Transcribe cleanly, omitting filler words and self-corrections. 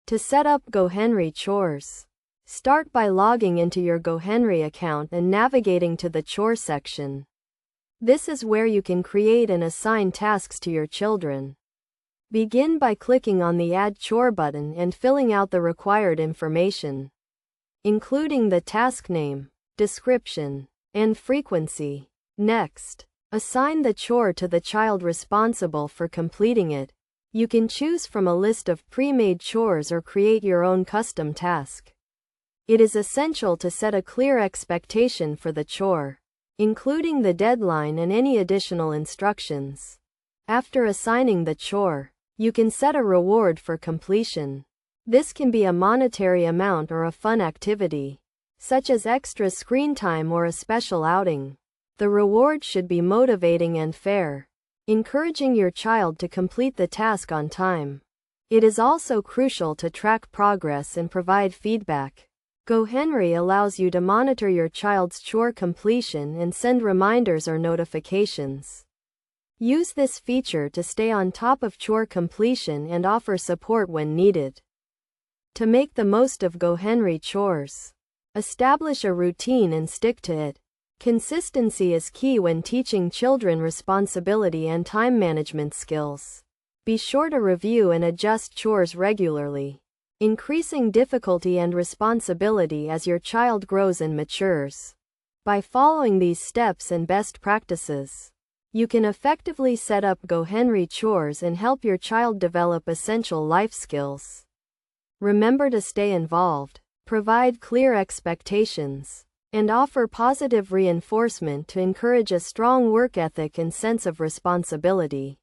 To set up GoHenry Chores. Start by logging into your GoHenry account and navigating to the Chore section. This is where you can create and assign tasks to your children. Begin by clicking on the Add Chore button and filling out the required information, including the task name, description, and frequency. Next, assign the chore to the child responsible for completing it. You can choose from a list of pre-made chores or create your own custom task. It is essential to set a clear expectation for the chore, including the deadline and any additional instructions. After assigning the chore, you can set a reward for completion. This can be a monetary amount or a fun activity, such as extra screen time or a special outing. The reward should be motivating and fair, encouraging your child to complete the task on time. It is also crucial to track progress and provide feedback. GoHenry allows you to monitor your child's chore completion and send reminders or notifications. Use this feature to stay on top of chore completion and offer support when needed. To make the most of GoHenry Chores, establish a routine and stick to it. Consistency is key when teaching children responsibility and time management skills. Be sure to review and adjust chores regularly, increasing difficulty and responsibility as your child grows and matures. By following these steps and best practices, you can effectively set up GoHenry Chores and help your child develop essential life skills. Remember to stay involved, provide clear expectations, and offer positive reinforcement to encourage a strong work ethic and sense of responsibility.